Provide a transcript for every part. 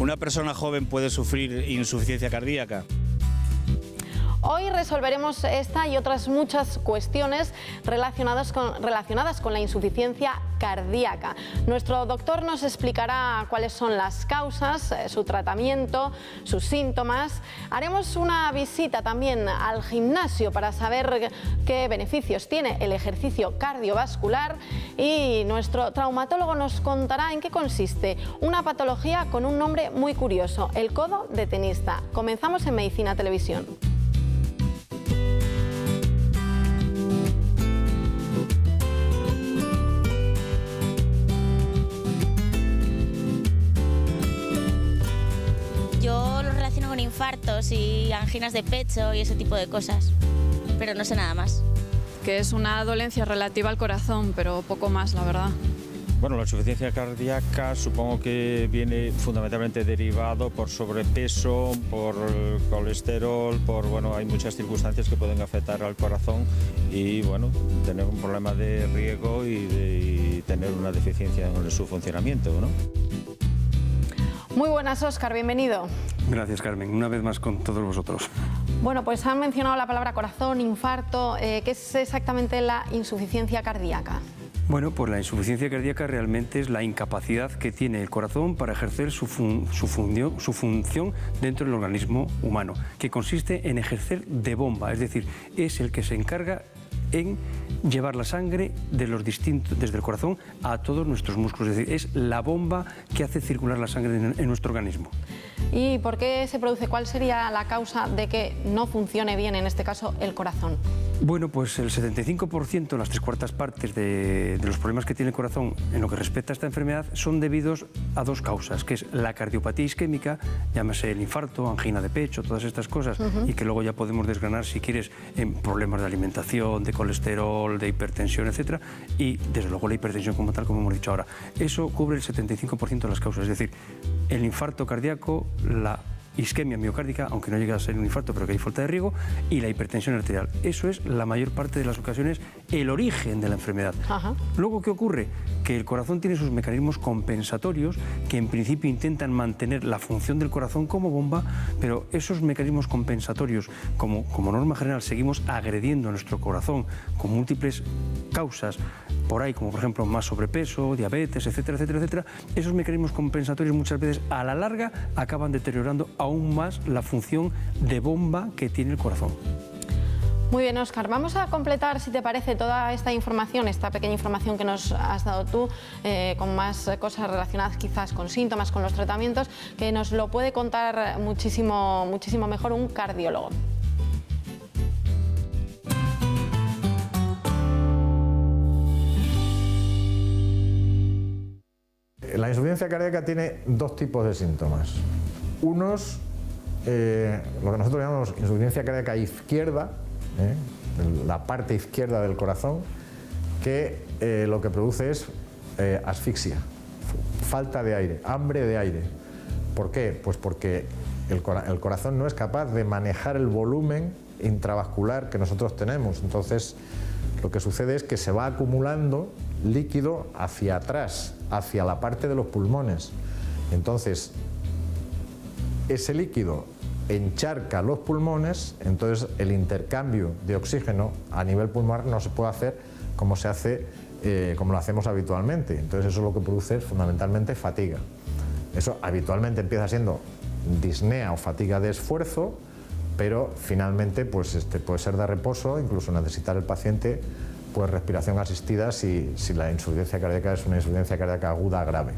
¿Una persona joven puede sufrir insuficiencia cardíaca? Hoy resolveremos esta y otras muchas cuestiones relacionadas con la insuficiencia cardíaca. Nuestro doctor nos explicará cuáles son las causas, su tratamiento, sus síntomas. Haremos una visita también al gimnasio para saber qué beneficios tiene el ejercicio cardiovascular y nuestro traumatólogo nos contará en qué consiste una patología con un nombre muy curioso, el codo de tenista. Comenzamos en Medicina Televisión. Yo lo relaciono con infartos y anginas de pecho y ese tipo de cosas, pero no sé nada más. Que es una dolencia relativa al corazón, pero poco más, la verdad. Bueno, la insuficiencia cardíaca supongo que viene fundamentalmente derivado por sobrepeso, por colesterol, hay muchas circunstancias que pueden afectar al corazón y tener un problema de riego y tener una deficiencia en su funcionamiento, ¿no? Muy buenas, Óscar, bienvenido. Gracias, Carmen, una vez más con todos vosotros. Bueno, pues han mencionado la palabra corazón, infarto. ¿Qué es exactamente la insuficiencia cardíaca? Bueno, pues la insuficiencia cardíaca realmente es la incapacidad que tiene el corazón para ejercer su función dentro del organismo humano, que consiste en ejercer de bomba, es decir, es el que se encarga en llevar la sangre desde el corazón a todos nuestros músculos, es decir, es la bomba que hace circular la sangre en nuestro organismo. ¿Y por qué se produce? ¿Cuál sería la causa de que no funcione bien, en este caso, el corazón? Bueno, pues el 75%, las 3/4 partes de los problemas que tiene el corazón en lo que respecta a esta enfermedad son debidos a dos causas, que es la cardiopatía isquémica, llámese el infarto, angina de pecho, todas estas cosas, y que luego ya podemos desgranar, si quieres, en problemas de alimentación, de colesterol, de hipertensión, etcétera, y desde luego la hipertensión como tal, como hemos dicho ahora. Eso cubre el 75% de las causas, es decir, el infarto cardíaco, la isquemia miocárdica, aunque no llega a ser un infarto, pero que hay falta de riego, y la hipertensión arterial. Eso es la mayor parte de las ocasiones el origen de la enfermedad. Ajá. Luego, ¿qué ocurre? Que el corazón tiene sus mecanismos compensatorios que en principio intentan mantener la función del corazón como bomba, pero esos mecanismos compensatorios, como norma general, seguimos agrediendo a nuestro corazón con múltiples causas por ahí, como por ejemplo más sobrepeso, diabetes, etcétera, etcétera, etcétera. Esos mecanismos compensatorios muchas veces a la larga acaban deteriorando aún más la función de bomba que tiene el corazón. Muy bien, Óscar. Vamos a completar, si te parece, toda esta información, esta pequeña información que nos has dado tú, con más cosas relacionadas quizás con síntomas, con los tratamientos, que nos lo puede contar muchísimo mejor un cardiólogo. La insuficiencia cardíaca tiene dos tipos de síntomas. Unos, lo que nosotros llamamos insuficiencia cardíaca izquierda, la parte izquierda del corazón, que lo que produce es asfixia, falta de aire, hambre de aire. ¿Por qué? Pues porque el corazón no es capaz de manejar el volumen intravascular que nosotros tenemos. Entonces, lo que sucede es que se va acumulando líquido hacia atrás, hacia la parte de los pulmones. Entonces, ese líquido encharca los pulmones, entonces el intercambio de oxígeno a nivel pulmonar no se puede hacer como se hace, como lo hacemos habitualmente. Entonces eso lo que produce es fundamentalmente fatiga. Eso habitualmente empieza siendo disnea o fatiga de esfuerzo, pero finalmente pues puede ser de reposo, incluso necesitar el paciente pues respiración asistida si la insuficiencia cardíaca es una insuficiencia cardíaca aguda grave.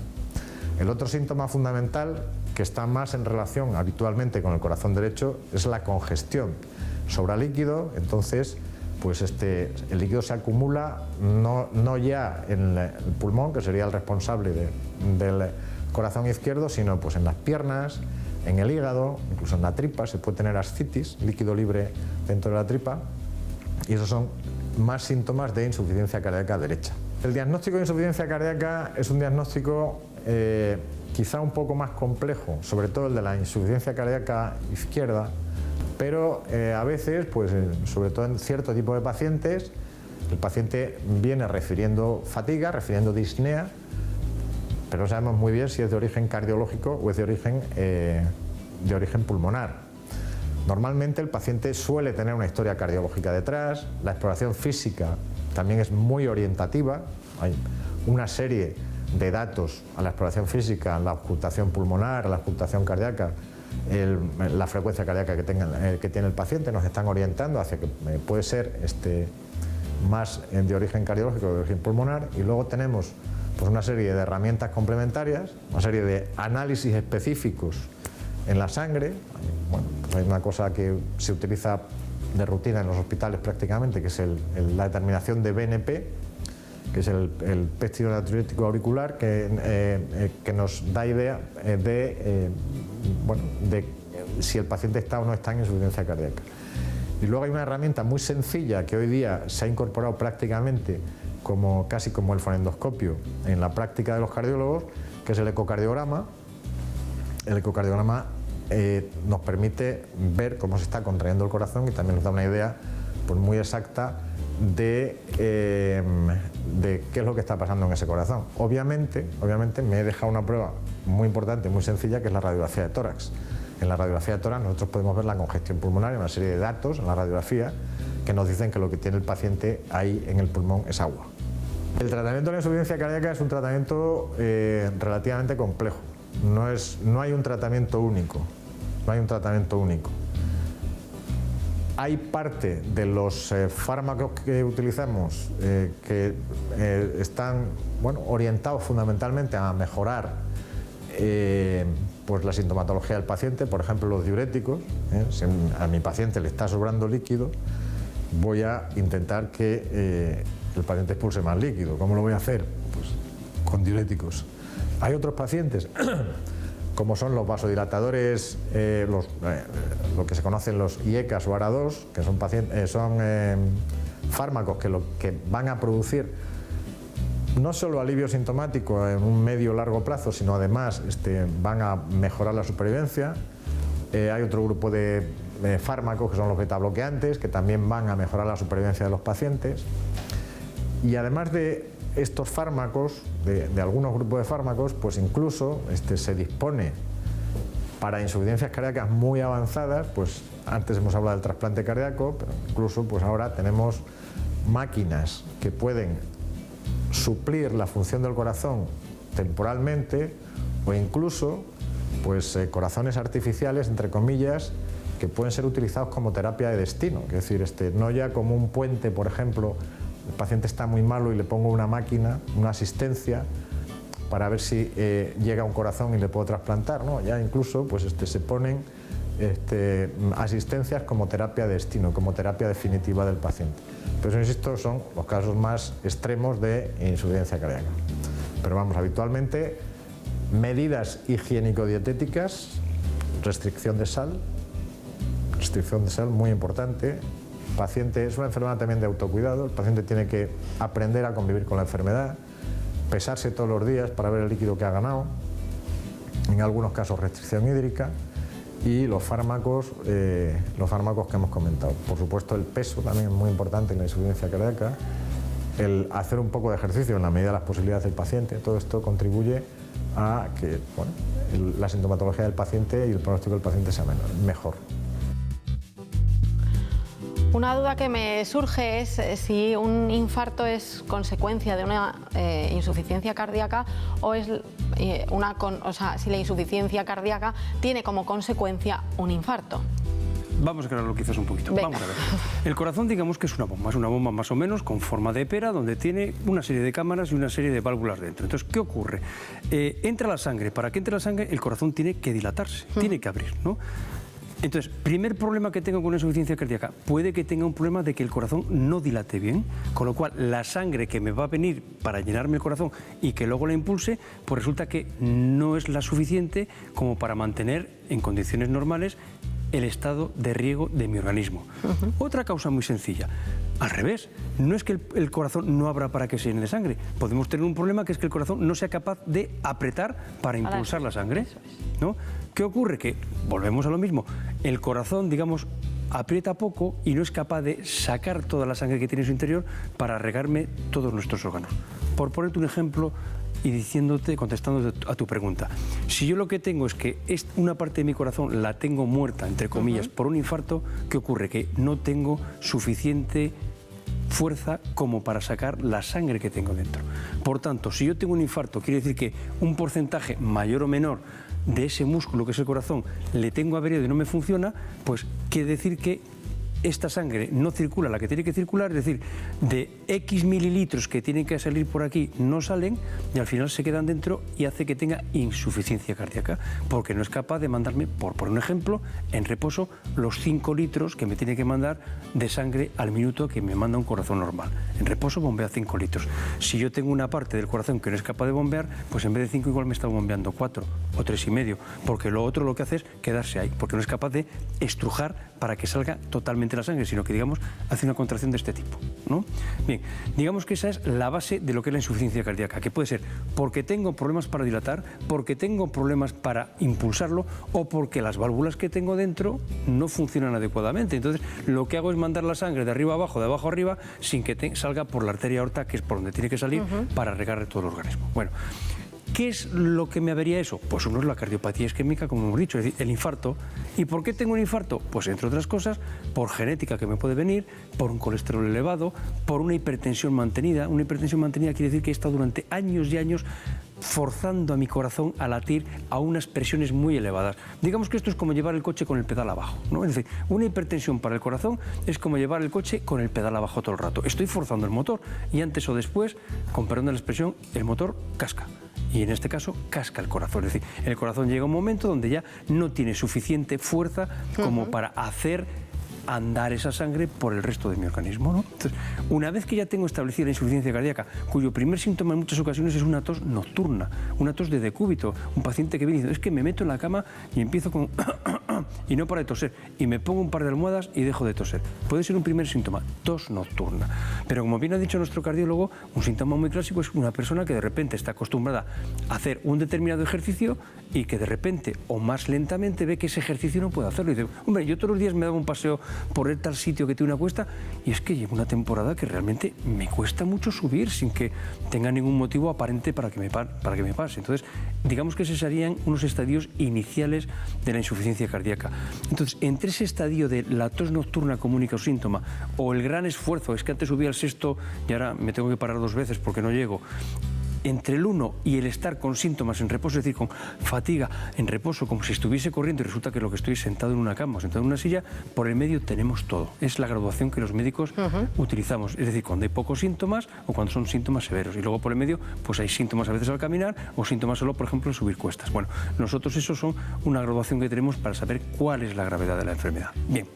El otro síntoma fundamental, que está más en relación habitualmente con el corazón derecho, es la congestión. Sobra líquido, entonces pues el líquido se acumula no ya en el pulmón, que sería el responsable del corazón izquierdo, sino pues en las piernas, en el hígado, incluso en la tripa. Se puede tener ascitis, líquido libre dentro de la tripa, y esos son más síntomas de insuficiencia cardíaca derecha. El diagnóstico de insuficiencia cardíaca es un diagnóstico quizá un poco más complejo, sobre todo el de la insuficiencia cardíaca izquierda, pero a veces, pues sobre todo en cierto tipo de pacientes, el paciente viene refiriendo fatiga, refiriendo disnea, pero no sabemos muy bien si es de origen cardiológico o es de origen pulmonar. Normalmente el paciente suele tener una historia cardiológica detrás, la exploración física también es muy orientativa, hay una serie de datos a la exploración física, la auscultación pulmonar, la auscultación cardíaca, la frecuencia cardíaca que tiene el paciente, nos están orientando hacia que puede ser más de origen cardiológico o de origen pulmonar, y luego tenemos pues una serie de herramientas complementarias, una serie de análisis específicos en la sangre. Bueno, pues hay una cosa que se utiliza de rutina en los hospitales prácticamente, que es la determinación de BNP, que es el péptido natriurético auricular, que nos da idea de si el paciente está o no está en insuficiencia cardíaca. Y luego hay una herramienta muy sencilla que hoy día se ha incorporado prácticamente casi como el fonendoscopio en la práctica de los cardiólogos, que es el ecocardiograma. El ecocardiograma nos permite ver cómo se está contrayendo el corazón y también nos da una idea pues, muy exacta de qué es lo que está pasando en ese corazón. Obviamente me he dejado una prueba muy importante, muy sencilla, que es la radiografía de tórax. En la radiografía de tórax nosotros podemos ver la congestión pulmonar y una serie de datos en la radiografía que nos dicen que lo que tiene el paciente ahí en el pulmón es agua. El tratamiento de la insuficiencia cardíaca es un tratamiento relativamente complejo. No hay un tratamiento único. Hay parte de los fármacos que utilizamos que están orientados fundamentalmente a mejorar pues la sintomatología del paciente, por ejemplo los diuréticos. Si a mi paciente le está sobrando líquido, voy a intentar que el paciente expulse más líquido. ¿Cómo lo voy a hacer? Pues con diuréticos. Hay otros pacientes como son los vasodilatadores, lo que se conocen los IECAS o ARA2, que son fármacos que van a producir no solo alivio sintomático en un medio o largo plazo, sino además van a mejorar la supervivencia. Hay otro grupo de fármacos que son los betabloqueantes, que también van a mejorar la supervivencia de los pacientes. Y además de estos fármacos, de algunos grupos de fármacos, pues incluso se dispone para insuficiencias cardíacas muy avanzadas, pues antes hemos hablado del trasplante cardíaco, pero incluso pues ahora tenemos máquinas que pueden suplir la función del corazón temporalmente, o incluso pues corazones artificiales, entre comillas, que pueden ser utilizados como terapia de destino, es decir, no ya como un puente, por ejemplo, el paciente está muy malo y le pongo una máquina, una asistencia, para ver si llega a un corazón y le puedo trasplantar, ¿no? Ya incluso pues, se ponen asistencias como terapia de destino, como terapia definitiva del paciente. Pero insisto, son los casos más extremos de insuficiencia cardíaca. Pero vamos, habitualmente, medidas higiénico-dietéticas, restricción de sal muy importante. Paciente, es una enfermedad también de autocuidado, el paciente tiene que aprender a convivir con la enfermedad, pesarse todos los días para ver el líquido que ha ganado, en algunos casos restricción hídrica, y los fármacos que hemos comentado. Por supuesto, el peso también es muy importante en la insuficiencia cardíaca, el hacer un poco de ejercicio en la medida de las posibilidades del paciente. Todo esto contribuye a que la sintomatología del paciente y el pronóstico del paciente sea mejor. Una duda que me surge es si un infarto es consecuencia de una insuficiencia cardíaca o es si la insuficiencia cardíaca tiene como consecuencia un infarto. Vamos a aclararlo quizás un poquito. Venga. Vamos a ver. El corazón, digamos que es una bomba más o menos con forma de pera, donde tiene una serie de cámaras y una serie de válvulas dentro. Entonces, ¿qué ocurre? Entra la sangre. Para que entre la sangre, el corazón tiene que dilatarse, tiene que abrir, ¿no? Entonces, primer problema que tengo con la insuficiencia cardíaca, puede que tenga un problema de que el corazón no dilate bien, con lo cual la sangre que me va a venir para llenarme el corazón y que luego la impulse, pues resulta que no es la suficiente como para mantener en condiciones normales el estado de riego de mi organismo. Otra causa muy sencilla, al revés, no es que el corazón no abra para que se llene de sangre, podemos tener un problema que es que el corazón no sea capaz de apretar para impulsar la sangre, ¿no? ¿Qué ocurre? Que volvemos a lo mismo, el corazón, digamos, aprieta poco y no es capaz de sacar toda la sangre que tiene en su interior para regarme todos nuestros órganos. Por ponerte un ejemplo y contestándote a tu pregunta. Si yo lo que tengo es que una parte de mi corazón la tengo muerta, entre comillas, por un infarto, ¿qué ocurre? Que no tengo suficiente fuerza como para sacar la sangre que tengo dentro. Por tanto, si yo tengo un infarto, quiere decir que un porcentaje mayor o menor de ese músculo que es el corazón le tengo averiado y no me funciona, pues quiere decir que esta sangre no circula la que tiene que circular, es decir, de X mililitros que tienen que salir por aquí no salen y al final se quedan dentro y hace que tenga insuficiencia cardíaca, porque no es capaz de mandarme, por un ejemplo, en reposo, los 5 litros que me tiene que mandar de sangre al minuto que me manda un corazón normal. En reposo bombea 5 litros. Si yo tengo una parte del corazón que no es capaz de bombear, pues en vez de 5 igual me está bombeando 4 o 3,5, porque lo otro lo que hace es quedarse ahí, porque no es capaz de estrujar para que salga totalmente la sangre, sino que, digamos, hace una contracción de este tipo, ¿no? Bien, digamos que esa es la base de lo que es la insuficiencia cardíaca, que puede ser porque tengo problemas para dilatar, porque tengo problemas para impulsarlo o porque las válvulas que tengo dentro no funcionan adecuadamente. Entonces, lo que hago es mandar la sangre de arriba a abajo, de abajo a arriba, sin que salga por la arteria aorta, que es por donde tiene que salir, para regar todo el organismo. Bueno, ¿qué es lo que me avería eso? Pues uno es la cardiopatía isquémica, como hemos dicho, es decir, el infarto. ¿Y por qué tengo un infarto? Pues entre otras cosas, por genética que me puede venir, por un colesterol elevado, por una hipertensión mantenida. Una hipertensión mantenida quiere decir que he estado durante años y años forzando a mi corazón a latir a unas presiones muy elevadas. Digamos que esto es como llevar el coche con el pedal abajo, ¿no? Es decir, una hipertensión para el corazón es como llevar el coche con el pedal abajo todo el rato. Estoy forzando el motor y antes o después, con perdón de la expresión, el motor casca. Y en este caso, casca el corazón. Es decir, el corazón llega a un momento donde ya no tiene suficiente fuerza como para hacer andar esa sangre por el resto de mi organismo, ¿no? Entonces, una vez que ya tengo establecida la insuficiencia cardíaca, cuyo primer síntoma en muchas ocasiones es una tos nocturna, una tos de decúbito, un paciente que viene diciendo, es que me meto en la cama y empiezo con y no para de toser, y me pongo un par de almohadas y dejo de toser. Puede ser un primer síntoma, tos nocturna. Pero como bien ha dicho nuestro cardiólogo, un síntoma muy clásico es una persona que de repente está acostumbrada a hacer un determinado ejercicio y que de repente o más lentamente ve que ese ejercicio no puede hacerlo. Y dice, hombre, yo todos los días me daba un paseo por el tal sitio que tiene una cuesta y es que llevo una temporada que realmente me cuesta mucho subir sin que tenga ningún motivo aparente para que me pase. Entonces, digamos que esos serían unos estadios iniciales de la insuficiencia cardíaca. Entonces, entre ese estadio de la tos nocturna como único síntoma o el gran esfuerzo, es que antes subía al 6º y ahora me tengo que parar 2 veces porque no llego, entre el 1 y el estar con síntomas en reposo, es decir, con fatiga en reposo, como si estuviese corriendo y resulta que lo que estoy sentado en una cama o sentado en una silla, por el medio tenemos todo. Es la graduación que los médicos utilizamos, es decir, cuando hay pocos síntomas o cuando son síntomas severos. Y luego por el medio, pues hay síntomas a veces al caminar o síntomas solo, por ejemplo, en subir cuestas. Bueno, nosotros esos son una graduación que tenemos para saber cuál es la gravedad de la enfermedad. Bien.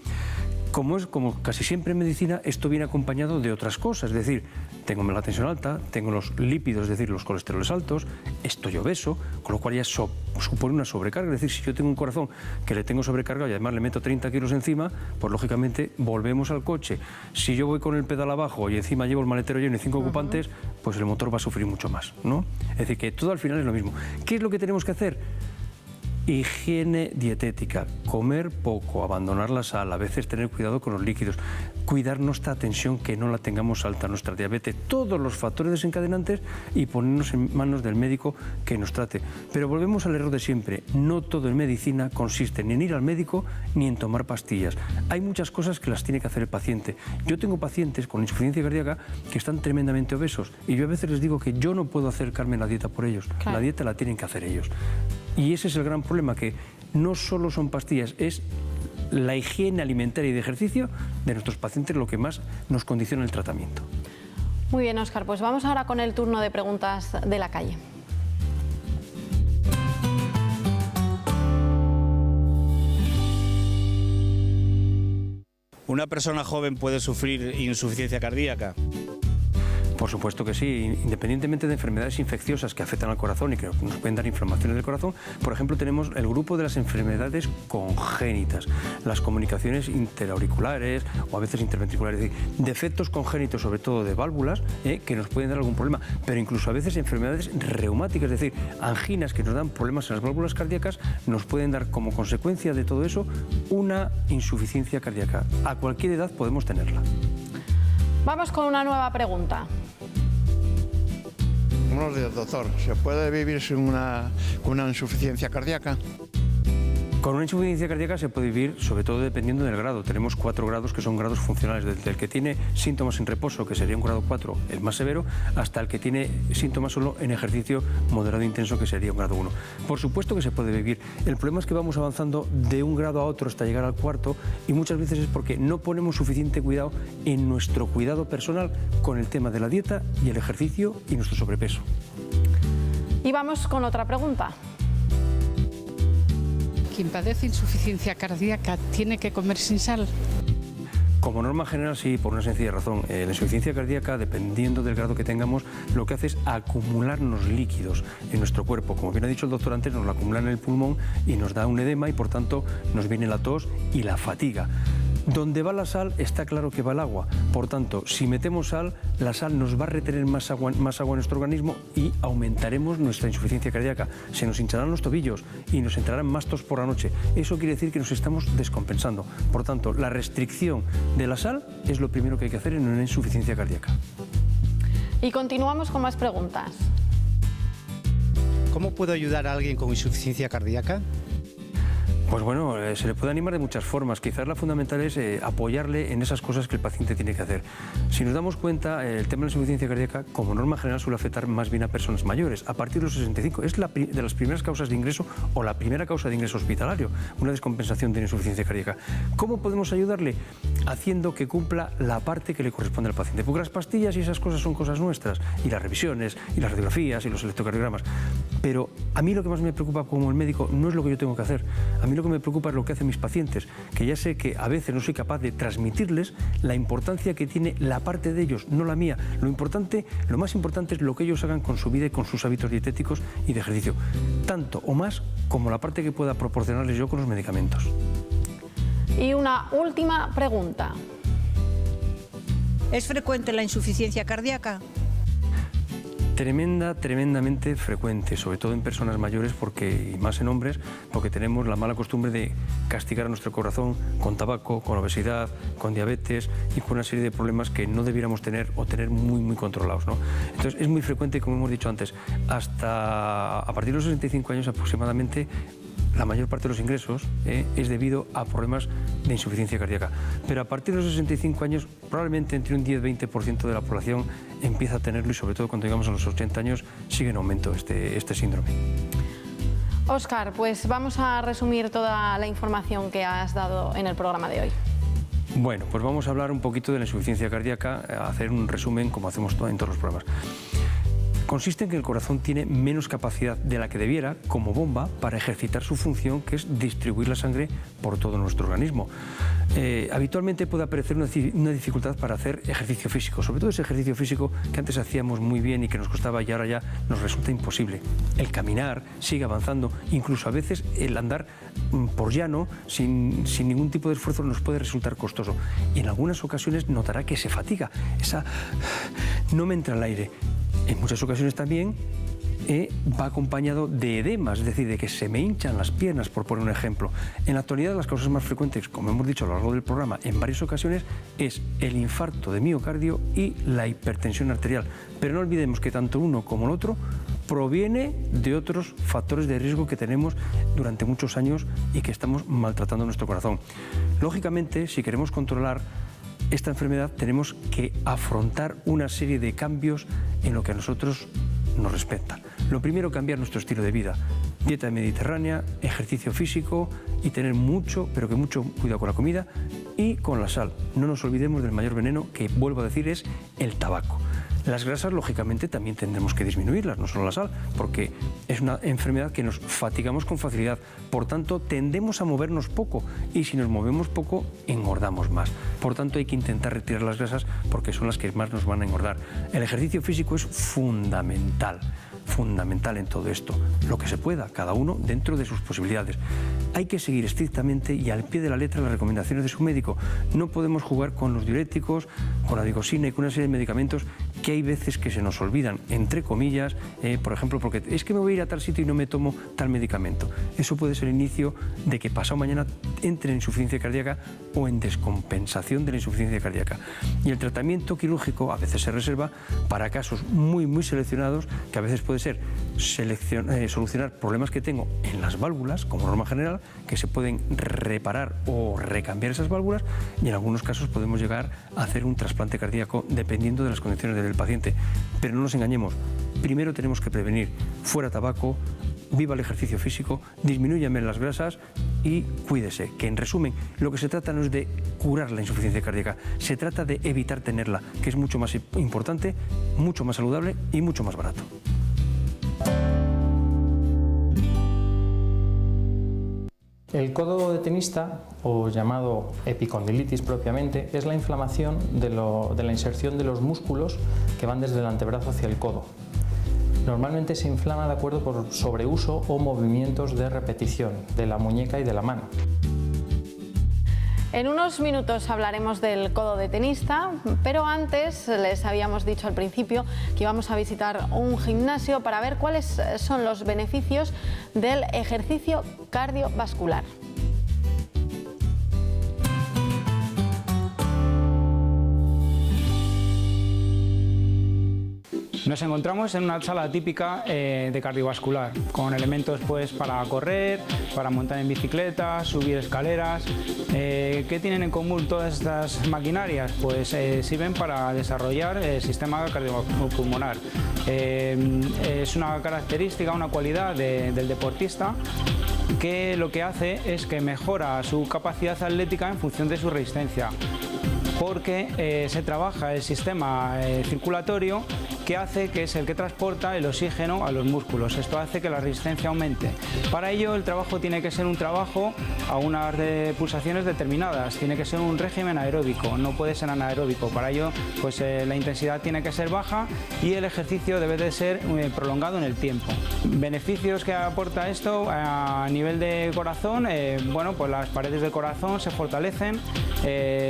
Como casi siempre en medicina, esto viene acompañado de otras cosas, es decir, tengo la tensión alta, tengo los lípidos, es decir, los colesteroles altos, estoy obeso, con lo cual ya supone una sobrecarga, es decir, si yo tengo un corazón que le tengo sobrecargado y además le meto 30 kilos encima, pues lógicamente volvemos al coche. Si yo voy con el pedal abajo y encima llevo el maletero lleno y 5 ocupantes, pues el motor va a sufrir mucho más, ¿no? Es decir, que todo al final es lo mismo. ¿Qué es lo que tenemos que hacer? Higiene dietética, comer poco, abandonar la sal, a veces tener cuidado con los líquidos, cuidar nuestra tensión, que no la tengamos alta, nuestra diabetes, todos los factores desencadenantes y ponernos en manos del médico que nos trate. Pero volvemos al error de siempre, no todo en medicina consiste ni en ir al médico ni en tomar pastillas. Hay muchas cosas que las tiene que hacer el paciente. Yo tengo pacientes con insuficiencia cardíaca que están tremendamente obesos y yo a veces les digo que yo no puedo acercarme a la dieta por ellos, claro. La dieta la tienen que hacer ellos. Y ese es el gran problema, que no solo son pastillas, es la higiene alimentaria y de ejercicio de nuestros pacientes lo que más nos condiciona el tratamiento. Muy bien, Óscar, pues vamos ahora con el turno de preguntas de la calle. ¿Una persona joven puede sufrir insuficiencia cardíaca? Por supuesto que sí, independientemente de enfermedades infecciosas que afectan al corazón y que nos pueden dar inflamaciones del corazón. Por ejemplo, tenemos el grupo de las enfermedades congénitas, las comunicaciones interauriculares o a veces interventriculares, es decir, defectos congénitos, sobre todo de válvulas, que nos pueden dar algún problema, pero incluso a veces enfermedades reumáticas, es decir, anginas que nos dan problemas en las válvulas cardíacas, nos pueden dar como consecuencia de todo eso una insuficiencia cardíaca. A cualquier edad podemos tenerla. Vamos con una nueva pregunta. Buenos días, doctor. ¿Se puede vivir sin con una insuficiencia cardíaca? Con una insuficiencia cardíaca se puede vivir, sobre todo dependiendo del grado. Tenemos 4 grados que son grados funcionales, desde el que tiene síntomas en reposo, que sería un grado 4, el más severo, hasta el que tiene síntomas solo en ejercicio moderado e intenso, que sería un grado 1. Por supuesto que se puede vivir. El problema es que vamos avanzando de un grado a otro hasta llegar al 4, y muchas veces es porque no ponemos suficiente cuidado en nuestro cuidado personal con el tema de la dieta y el ejercicio y nuestro sobrepeso. Y vamos con otra pregunta. ¿Quien padece insuficiencia cardíaca tiene que comer sin sal? Como norma general, sí, por una sencilla razón. La insuficiencia cardíaca, dependiendo del grado que tengamos, lo que hace es acumularnos líquidos en nuestro cuerpo. Como bien ha dicho el doctor antes, nos lo acumulan en el pulmón y nos da un edema y, por tanto, nos viene la tos y la fatiga. Donde va la sal, está claro que va el agua. Por tanto, si metemos sal, la sal nos va a retener más agua en nuestro organismo y aumentaremos nuestra insuficiencia cardíaca. Se nos hincharán los tobillos y nos entrarán más tos por la noche. Eso quiere decir que nos estamos descompensando. Por tanto, la restricción de la sal es lo primero que hay que hacer en una insuficiencia cardíaca. Y continuamos con más preguntas. ¿Cómo puedo ayudar a alguien con insuficiencia cardíaca? Pues bueno, se le puede animar de muchas formas. Quizás la fundamental es apoyarle en esas cosas que el paciente tiene que hacer. Si nos damos cuenta, el tema de la insuficiencia cardíaca, como norma general, suele afectar más bien a personas mayores, a partir de los 65. Es de las primeras causas de ingreso o la primera causa de ingreso hospitalario, una descompensación de insuficiencia cardíaca. ¿Cómo podemos ayudarle? Haciendo que cumpla la parte que le corresponde al paciente. Porque las pastillas y esas cosas son cosas nuestras, y las revisiones, y las radiografías, y los electrocardiogramas. Pero a mí lo que más me preocupa como el médico no es lo que yo tengo que hacer. A mí lo que me preocupa es lo que hacen mis pacientes, que ya sé que a veces no soy capaz de transmitirles la importancia que tiene la parte de ellos, no la mía. Lo más importante es lo que ellos hagan con su vida y con sus hábitos dietéticos y de ejercicio, tanto o más como la parte que pueda proporcionarles yo con los medicamentos. Y una última pregunta. ¿Es frecuente la insuficiencia cardíaca? Tremendamente frecuente, sobre todo en personas mayores y más en hombres, porque tenemos la mala costumbre de castigar a nuestro corazón con tabaco, con obesidad, con diabetes y con una serie de problemas que no debiéramos tener o tener muy controlados, ¿no? Entonces es muy frecuente, como hemos dicho antes, hasta a partir de los 65 años aproximadamente. La mayor parte de los ingresos es debido a problemas de insuficiencia cardíaca. Pero a partir de los 65 años, probablemente entre un 10-20% de la población empieza a tenerlo, y sobre todo cuando llegamos a los 80 años sigue en aumento este síndrome. Óscar, pues vamos a resumir toda la información que has dado en el programa de hoy. Bueno, pues vamos a hablar un poquito de la insuficiencia cardíaca, a hacer un resumen como hacemos en todos los programas. Consiste en que el corazón tiene menos capacidad de la que debiera como bomba para ejercitar su función, que es distribuir la sangre por todo nuestro organismo. Habitualmente puede aparecer una dificultad para hacer ejercicio físico, sobre todo ese ejercicio físico que antes hacíamos muy bien y que nos costaba y ahora ya nos resulta imposible. El caminar sigue avanzando, incluso a veces el andar por llano sin ningún tipo de esfuerzo nos puede resultar costoso. Y en algunas ocasiones notará que se fatiga, no me entra el aire. En muchas ocasiones también va acompañado de edemas, es decir, de que se me hinchan las piernas, por poner un ejemplo. En la actualidad, las causas más frecuentes, como hemos dicho a lo largo del programa en varias ocasiones, es el infarto de miocardio y la hipertensión arterial. Pero no olvidemos que tanto uno como el otro proviene de otros factores de riesgo que tenemos durante muchos años y que estamos maltratando nuestro corazón. Lógicamente, si queremos controlar esta enfermedad, tenemos que afrontar una serie de cambios en lo que a nosotros nos respecta. Lo primero, cambiar nuestro estilo de vida. Dieta mediterránea, ejercicio físico y tener mucho cuidado con la comida y con la sal. No nos olvidemos del mayor veneno, que vuelvo a decir, es el tabaco. Las grasas, lógicamente, también tendremos que disminuirlas, no solo la sal, porque es una enfermedad que nos fatigamos con facilidad. Por tanto, tendemos a movernos poco y si nos movemos poco, engordamos más. Por tanto, hay que intentar retirar las grasas porque son las que más nos van a engordar. El ejercicio físico es fundamental en todo esto, lo que se pueda, cada uno dentro de sus posibilidades. Hay que seguir estrictamente y al pie de la letra las recomendaciones de su médico. No podemos jugar con los diuréticos, con la digoxina y con una serie de medicamentos que hay veces que se nos olvidan, entre comillas, por ejemplo, porque es que me voy a ir a tal sitio y no me tomo tal medicamento. Eso puede ser el inicio de que pasado mañana entre en insuficiencia cardíaca o en descompensación de la insuficiencia cardíaca. Y el tratamiento quirúrgico a veces se reserva para casos muy seleccionados, que a veces puede ser solucionar problemas que tengo en las válvulas, como norma general, que se pueden reparar o recambiar esas válvulas, y en algunos casos podemos llegar a hacer un trasplante cardíaco dependiendo de las condiciones del paciente. Pero no nos engañemos, primero tenemos que prevenir: fuera tabaco, viva el ejercicio físico, disminúyame las grasas y cuídese, que en resumen lo que se trata no es de curar la insuficiencia cardíaca, se trata de evitar tenerla, que es mucho más importante, mucho más saludable y mucho más barato. El codo de tenista, o llamado epicondilitis propiamente, es la inflamación de la inserción de los músculos que van desde el antebrazo hacia el codo. Normalmente se inflama de acuerdo por sobreuso o movimientos de repetición de la muñeca y de la mano. En unos minutos hablaremos del codo de tenista, pero antes les habíamos dicho al principio que íbamos a visitar un gimnasio para ver cuáles son los beneficios del ejercicio cardiovascular. Nos encontramos en una sala típica de cardiovascular, con elementos pues, para correr, para montar en bicicleta, subir escaleras. ¿Qué tienen en común todas estas maquinarias? Pues sirven para desarrollar el sistema cardiopulmonar. Es una característica, una cualidad del deportista, que lo que hace es que mejora su capacidad atlética en función de su resistencia, porque se trabaja el sistema circulatorio, que hace que es el que transporta el oxígeno a los músculos. Esto hace que la resistencia aumente. Para ello el trabajo tiene que ser un trabajo a unas pulsaciones determinadas, tiene que ser un régimen aeróbico, no puede ser anaeróbico. Para ello pues, la intensidad tiene que ser baja y el ejercicio debe de ser prolongado en el tiempo. Beneficios que aporta esto a nivel de corazón: bueno, pues las paredes del corazón se fortalecen,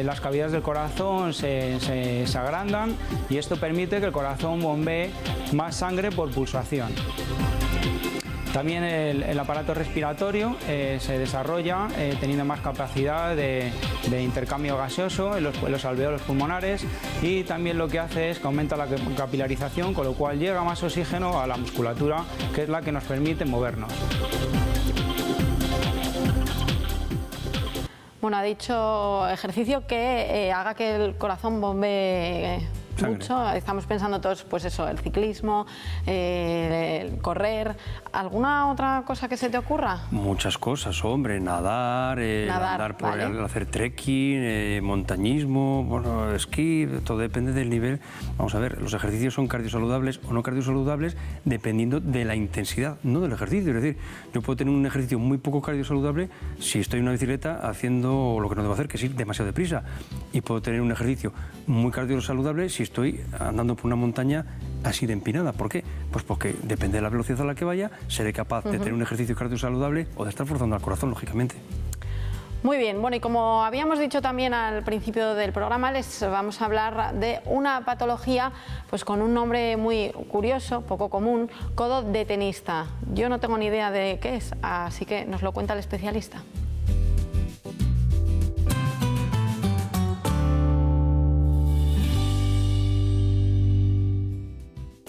las cavidades del corazón se agrandan, y esto permite que el corazón bombee más sangre por pulsación. También el aparato respiratorio se desarrolla teniendo más capacidad de intercambio gaseoso en los alveolos pulmonares, y también lo que hace es que aumenta la capilarización, con lo cual llega más oxígeno a la musculatura, que es la que nos permite movernos. Bueno, ha dicho ejercicio que haga que el corazón bombee mucho. Estamos pensando todos, pues eso, el ciclismo, el correr. ¿Alguna otra cosa que se te ocurra? Muchas cosas, hombre, nadar, andar por hacer trekking, montañismo, bueno, esquí, todo depende del nivel. Vamos a ver, los ejercicios son cardiosaludables o no cardiosaludables dependiendo de la intensidad, no del ejercicio. Es decir, yo puedo tener un ejercicio muy poco cardiosaludable si estoy en una bicicleta haciendo lo que no debo hacer, que es ir demasiado deprisa, y puedo tener un ejercicio muy cardiosaludable si estoy andando por una montaña así de empinada. ¿Por qué? Pues porque depende de la velocidad a la que vaya, seré capaz de tener un ejercicio cardiosaludable o de estar forzando al corazón, lógicamente. Muy bien, bueno, y como habíamos dicho también al principio del programa, les vamos a hablar de una patología pues con un nombre muy curioso, poco común: codo de tenista. Yo no tengo ni idea de qué es, así que nos lo cuenta el especialista.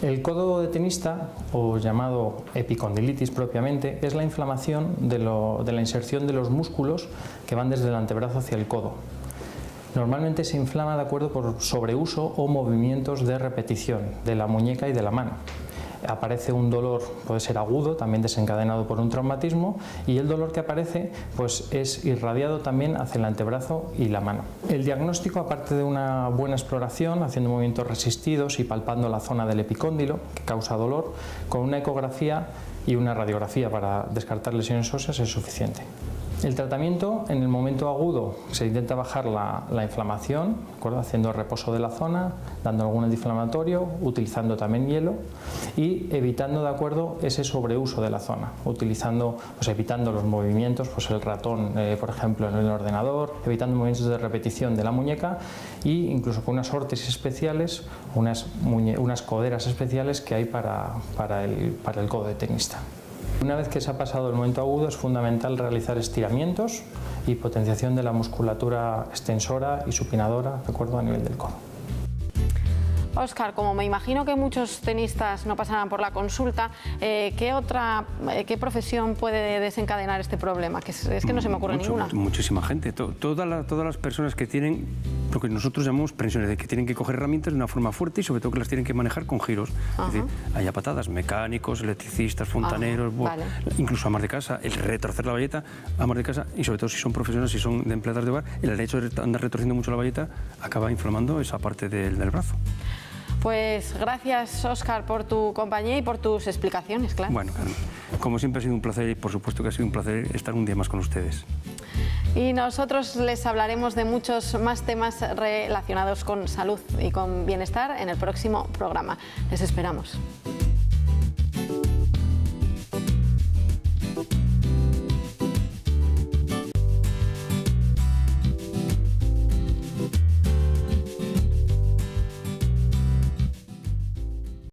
El codo de tenista, o llamado epicondilitis propiamente, es la inflamación de la inserción de los músculos que van desde el antebrazo hacia el codo. Normalmente se inflama de acuerdo por sobreuso o movimientos de repetición de la muñeca y de la mano. Aparece un dolor, puede ser agudo, también desencadenado por un traumatismo, y el dolor que aparece pues, es irradiado también hacia el antebrazo y la mano. El diagnóstico, aparte de una buena exploración, haciendo movimientos resistidos y palpando la zona del epicóndilo, que causa dolor, con una ecografía y una radiografía para descartar lesiones óseas es suficiente. El tratamiento, en el momento agudo, se intenta bajar la inflamación, ¿de acuerdo? Haciendo reposo de la zona, dando algún antiinflamatorio, utilizando también hielo y evitando, ¿de acuerdo?, ese sobreuso de la zona, utilizando, pues evitando los movimientos, pues el ratón, por ejemplo, en el ordenador, evitando movimientos de repetición de la muñeca e incluso con unas órtesis especiales, unas coderas especiales que hay para el codo de tenista. Una vez que se ha pasado el momento agudo, es fundamental realizar estiramientos y potenciación de la musculatura extensora y supinadora, ¿de acuerdo?, a nivel del codo. Óscar, como me imagino que muchos tenistas no pasarán por la consulta, ¿qué profesión puede desencadenar este problema? Que es que no se me ocurre ninguna. Muchísima gente. Todas las personas que tienen lo que nosotros llamamos presiones, de que tienen que coger herramientas de una forma fuerte y sobre todo que las tienen que manejar con giros. Es decir, hay a patadas, mecánicos, electricistas, fontaneros, incluso amas de casa, el retorcer la bayeta, amas de casa y sobre todo si son profesionales, si son de empleadas de hogar, el hecho de andar retorciendo mucho la bayeta acaba inflamando esa parte del brazo. Pues gracias, Óscar, por tu compañía y por tus explicaciones, claro. Bueno, como siempre ha sido un placer y por supuesto que ha sido un placer estar un día más con ustedes. Y nosotros les hablaremos de muchos más temas relacionados con salud y con bienestar en el próximo programa. Les esperamos.